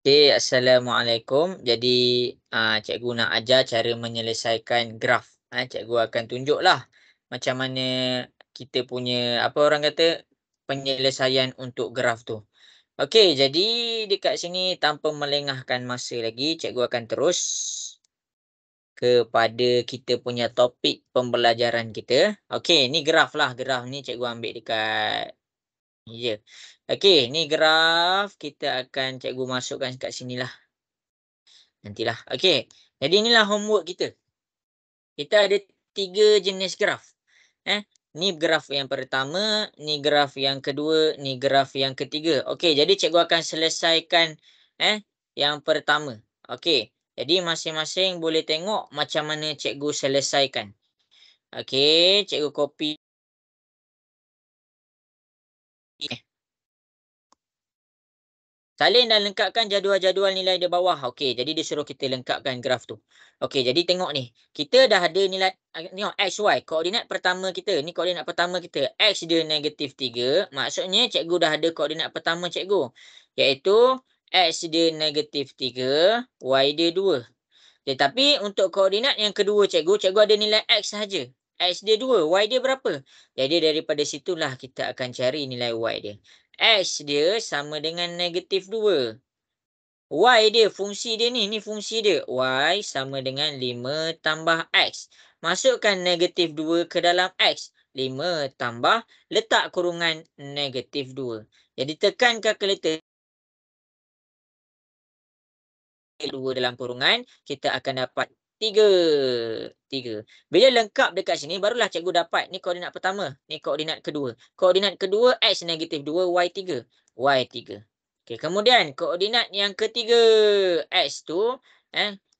Okay, Assalamualaikum. Jadi, cikgu nak ajar cara menyelesaikan graf. Cikgu akan tunjuklah macam mana kita punya, apa orang kata, penyelesaian untuk graf tu. Okey, jadi dekat sini tanpa melengahkan masa lagi, cikgu akan terus kepada kita punya topik pembelajaran kita. Okey, ni graf lah. Graf ni cikgu ambil dekat ya. Okey, ni graf kita akan cikgu masukkan kat sinilah. Nantilah. Okey. Jadi inilah homework kita. Kita ada 3 jenis graf. Ni graf yang pertama, ni graf yang kedua, ni graf yang ketiga. Okey, jadi cikgu akan selesaikan yang pertama. Okey. Jadi masing-masing boleh tengok macam mana cikgu selesaikan. Okey, cikgu copy. Salin dan lengkapkan jadual-jadual nilai di bawah. Okey, jadi dia suruh kita lengkapkan graf tu. Okey, jadi tengok ni. Kita dah ada nilai, tengok X, Y. Koordinat pertama kita. Ni koordinat pertama kita. X dia -3. Maksudnya cikgu dah ada koordinat pertama cikgu. Iaitu X dia -3, Y dia 2. Tetapi untuk koordinat yang kedua cikgu ada nilai X sahaja. X dia 2, Y dia berapa? Jadi daripada situlah kita akan cari nilai Y dia. X dia sama dengan -2. Y dia, fungsi dia ni fungsi dia. Y sama dengan 5 tambah X. Masukkan -2 ke dalam X. 5 tambah, letak kurungan -2. Jadi tekan kalkulator. 2 dalam kurungan, kita akan dapat 3. Bila lengkap dekat sini, barulah cikgu dapat. Ni koordinat pertama. Ni koordinat kedua. Koordinat kedua, X -2, Y 3. Y 3. Okey, kemudian koordinat yang ketiga. X tu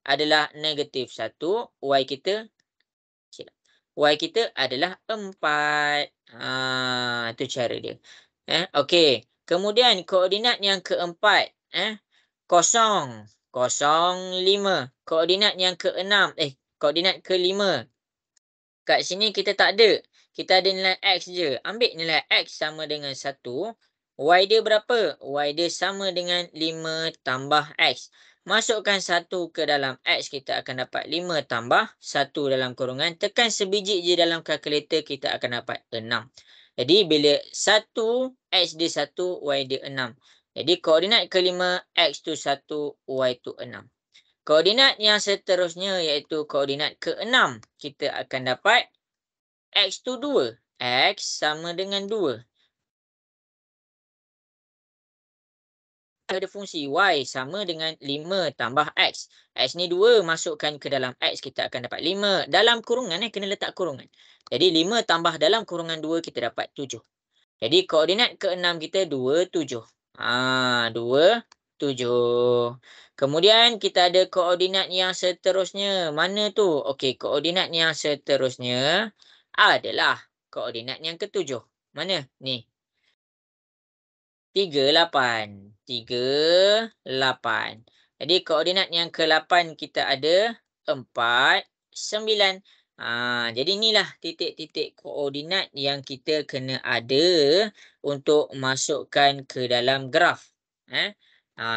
adalah -1. Y kita, Y kita adalah 4. Itu cara dia. Okey. Kemudian koordinat yang keempat. 0, 5. Koordinat yang ke-6, koordinat ke-5. Kat sini kita tak ada. Kita ada nilai X je. Ambil nilai X sama dengan 1. Y dia berapa? Y dia sama dengan 5 tambah X. Masukkan 1 ke dalam X, kita akan dapat 5 tambah 1 dalam kurungan. Tekan sebiji je dalam kalkulator, kita akan dapat 6. Jadi bila 1, X dia 1, Y dia 6. Jadi koordinat kelima, X tu 1, Y tu 6. Koordinat yang seterusnya iaitu koordinat ke-6. Kita akan dapat X tu 2. X sama dengan 2. Ada fungsi Y sama dengan 5 tambah X. X ni 2, masukkan ke dalam X, kita akan dapat 5. Dalam kurungan, kena letak kurungan. Jadi 5 tambah dalam kurungan 2, kita dapat 7. Jadi koordinat ke-6 kita 2, 7. 2, 7. Kemudian kita ada koordinat yang seterusnya. Mana tu? Okey, koordinat yang seterusnya adalah koordinat yang ketujuh. Mana? Ni. 3, 8. 3, 8. Jadi koordinat yang ke-8 kita ada 4, 9. Jadi inilah titik-titik koordinat yang kita kena ada untuk masukkan ke dalam graf.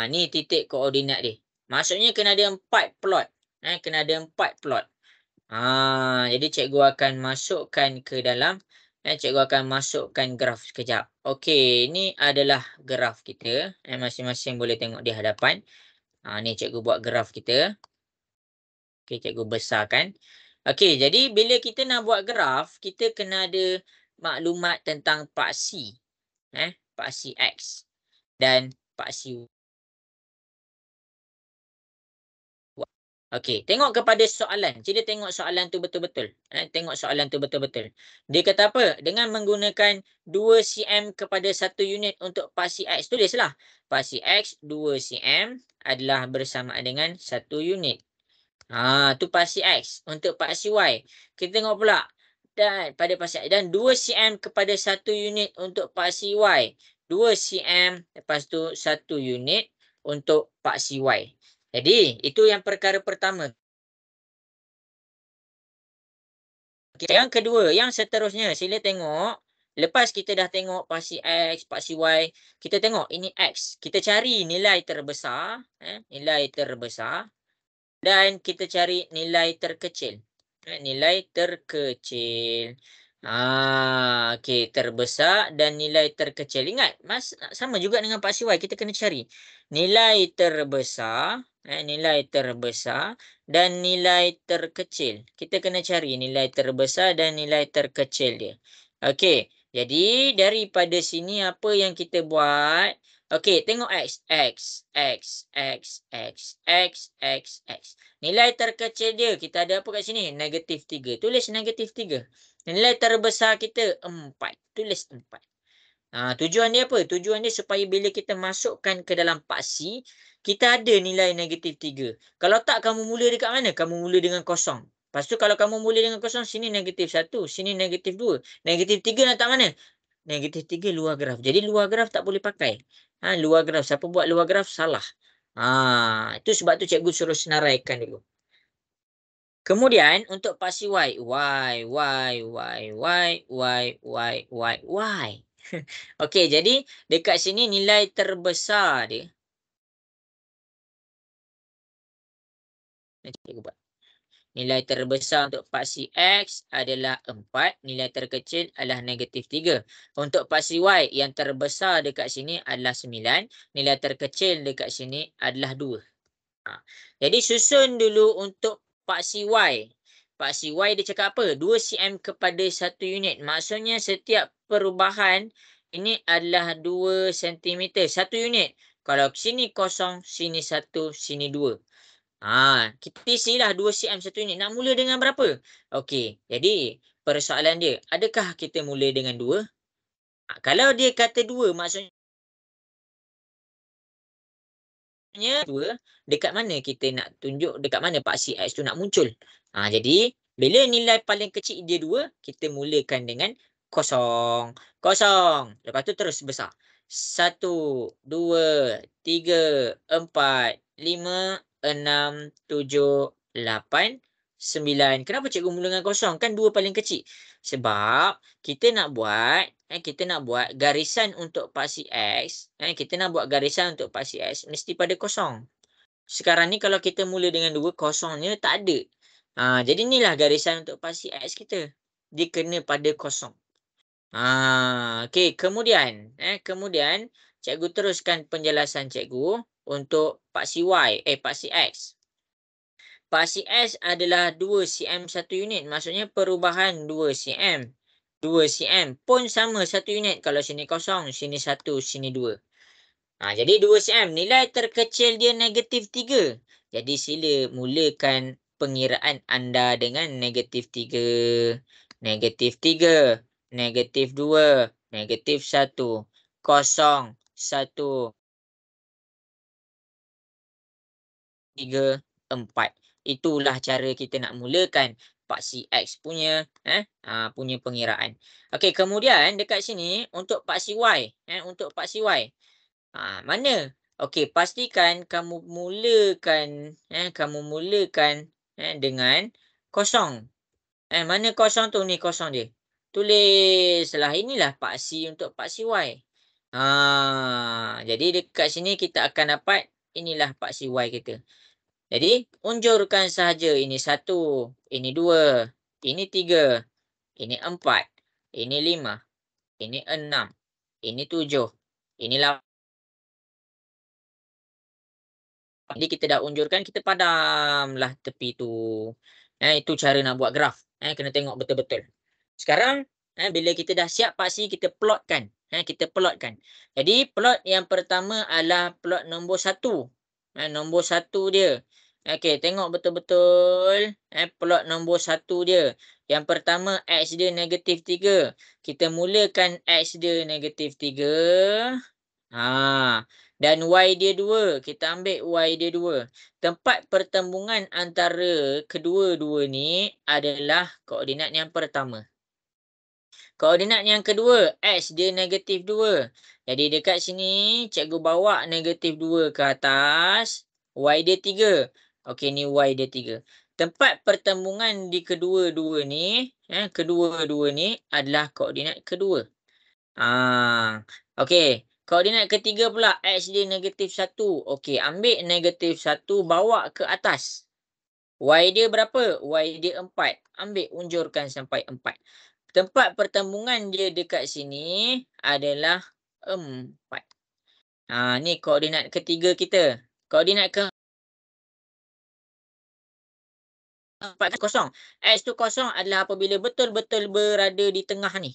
Ni titik koordinat dia. Maksudnya kena ada 4 plot. Kena ada 4 plot. Jadi cikgu akan masukkan ke dalam, cikgu akan masukkan graf sekejap. Okey, ini adalah graf kita. Masing-masing boleh tengok di hadapan. Ni cikgu buat graf kita. Okey, cikgu besarkan. Okey, jadi bila kita nak buat graf, kita kena ada maklumat tentang paksi. Paksi X dan paksi Y. Okey, tengok kepada soalan. Sila tengok soalan tu betul-betul. Tengok soalan tu betul-betul. Dia kata apa? Dengan menggunakan 2 cm kepada 1 unit untuk paksi X. Tulislah. Paksi X 2 cm adalah bersamaan dengan 1 unit. Tu paksi X. Untuk paksi Y, kita tengok pula. Dan pada paksi X. Dan 2 cm kepada 1 unit untuk paksi Y. 2 cm, lepas tu 1 unit untuk paksi Y. Jadi, itu yang perkara pertama. Yang kedua, yang seterusnya, sila tengok Lepas kita dah tengok paksi X, paksi Y, kita tengok ini X. Kita cari nilai terbesar, nilai terbesar dan kita cari nilai terkecil. Nilai terkecil. Okey, terbesar dan nilai terkecil. Ingat, sama juga dengan paksi Y, kita kena cari nilai terbesar, nilai terbesar dan nilai terkecil. Kita kena cari nilai terbesar dan nilai terkecil dia. Okey, jadi daripada sini apa yang kita buat? Okey, tengok X. X, X, X, X, X, X, X. Nilai terkecil dia, kita ada apa kat sini? -3. Tulis -3. Nilai terbesar kita 4. Tulis 4. Tujuan dia apa? Tujuan dia supaya bila kita masukkan ke dalam paksi, kita ada nilai -3. Kalau tak, kamu mula dekat mana? Kamu mula dengan kosong. Lepas tu kalau kamu mula dengan kosong, sini -1, sini -2. -3 nak tak mana? -3 luar graf. Jadi luar graf tak boleh pakai. Luar graf. Siapa buat luar graf salah. Itu sebab tu cikgu suruh senaraikan dulu. Kemudian untuk paksi Y. Y, Y, Y, Y, Y, Y, Y, Y. Okey, jadi dekat sini nilai terbesar dia. Cikgu buat. Nilai terbesar untuk paksi X adalah 4. Nilai terkecil adalah -3. Untuk paksi Y, yang terbesar dekat sini adalah 9. Nilai terkecil dekat sini adalah 2. Jadi susun dulu untuk paksi Y. Paksi Y dia cakap apa? 2 cm kepada 1 unit. Maksudnya setiap perubahan ini adalah 2 cm. 1 unit. Kalau sini kosong, sini 1, sini 2. Kita isilah 2 cm 1 unit. Nak mula dengan berapa? Okey, jadi persoalan dia, adakah kita mula dengan 2? Kalau dia kata 2, maksudnya 2, dekat mana kita nak tunjuk, dekat mana paksi X tu nak muncul. Jadi bila nilai paling kecil dia 2, kita mulakan dengan kosong. Kosong. Lepas tu terus besar. 1, 2, 3, 4, 5, 6, 7, 8, 9. Kenapa cikgu mula dengan kosong? Kan 2 paling kecil. Sebab kita nak buat garisan untuk paksi X. Kita nak buat garisan untuk paksi X mesti pada kosong. Sekarang ni kalau kita mula dengan 2, kosongnya tak ada. Jadi inilah garisan untuk paksi X kita. Dia kena pada kosong. Okey, kemudian cikgu teruskan penjelasan cikgu untuk paksi Y, paksi X. Paksi X adalah 2 cm 1 unit. Maksudnya perubahan 2 cm. 2 cm pun sama 1 unit. Kalau sini kosong, sini 1, sini 2. Jadi 2 cm. Nilai terkecil dia -3. Jadi sila mulakan pengiraan anda dengan -3, -3, -2, -1, kosong, 1, 3, 4. Itulah cara kita nak mulakan paksi X punya punya pengiraan. Okey, kemudian dekat sini untuk paksi Y, untuk paksi Y. Mana? Okey, pastikan kamu mulakan dengan kosong. Mana kosong tu? Ni kosong dia. Tulislah, inilah paksi untuk paksi Y. Jadi dekat sini kita akan dapat inilah paksi Y kita. Jadi, unjurkan sahaja. Ini 1, ini 2, ini 3, ini 4, ini 5, ini 6, ini 7, ini 8. Jadi kita dah unjurkan, kita padamlah tepi tu. Itu cara nak buat graf. Kena tengok betul-betul. Sekarang, bila kita dah siap paksi, kita plotkan. Kita plotkan. Jadi, plot yang pertama adalah plot nombor 1. Nombor 1 dia. Okey, tengok betul-betul. Plot nombor 1 dia. Yang pertama, X dia -3. Kita mulakan X dia -3. Dan Y dia 2. Kita ambil Y dia 2. Tempat pertembungan antara kedua-dua ni adalah koordinat yang pertama. Koordinat yang kedua, X dia -2. Jadi dekat sini, cikgu bawa -2 ke atas. Y dia 3. Okey, ni Y dia 3. Tempat pertembungan di kedua-dua ni adalah koordinat kedua. Okey. Koordinat ketiga pula, X dia -1. Okey, ambil -1 bawa ke atas. Y dia berapa? Y dia 4. Ambil unjurkan sampai 4. Tempat pertembungan dia dekat sini adalah 4. Ni koordinat ketiga kita. Koordinat keempat kosong. X tu kosong adalah apabila betul-betul berada di tengah ni.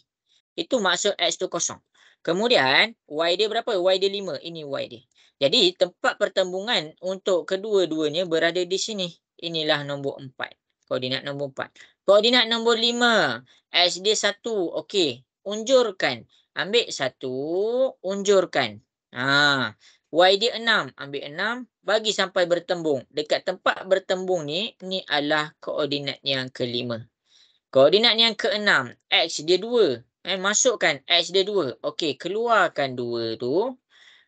Itu maksud X tu kosong. Kemudian Y dia berapa? Y dia 5. Ini Y dia. Jadi tempat pertembungan untuk kedua-duanya berada di sini. Inilah nombor 4. Koordinat nombor 4. Koordinat nombor 5. X dia 1. Okey. Unjurkan. Ambil 1. Unjurkan. Y dia 6. Ambil 6. Bagi sampai bertembung. Dekat tempat bertembung ni adalah koordinat yang kelima. Koordinat yang keenam, X dia 2. Masukkan X dia 2. Okey, keluarkan 2 tu.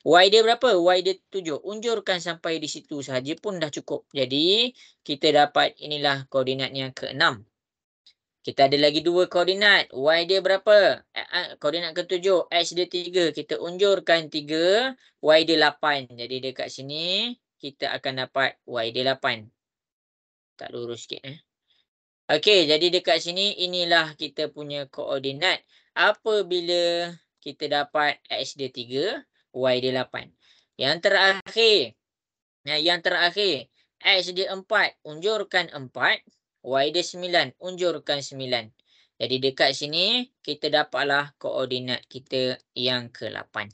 Y dia berapa? Y dia 7. Unjurkan sampai di situ sahaja pun dah cukup. Jadi, kita dapat inilah koordinat yang keenam. Kita ada lagi 2 koordinat. Y dia berapa? Koordinat ketujuh. X dia 3. Kita unjurkan 3. Y dia 8. Jadi, dekat sini, kita akan dapat Y dia 8. Tak lurus sikit. Okey, jadi dekat sini inilah kita punya koordinat apabila kita dapat X dia 3, Y dia 8. Yang terakhir, yang terakhir, X dia 4, unjurkan 4, Y dia 9, unjurkan 9. Jadi dekat sini kita dapatlah koordinat kita yang ke-8.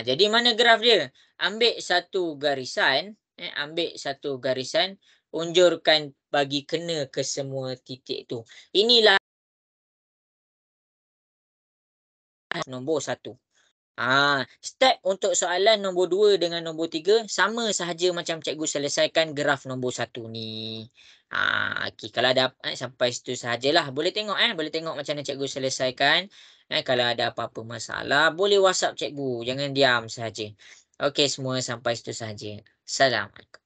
Jadi mana graf dia? Ambil satu garisan, ambil satu garisan, unjurkan bagi kena ke semua titik tu. Inilah nombor 1. Step untuk soalan nombor 2 dengan nombor 3 sama sahaja macam cikgu selesaikan graf nombor 1 ni. Okey, kalau ada sampai situ sahajalah. Boleh tengok boleh tengok macam mana cikgu selesaikan. Kalau ada apa-apa masalah boleh WhatsApp cikgu, jangan diam sahaja. Okey, semua sampai situ sahaja. Assalamualaikum.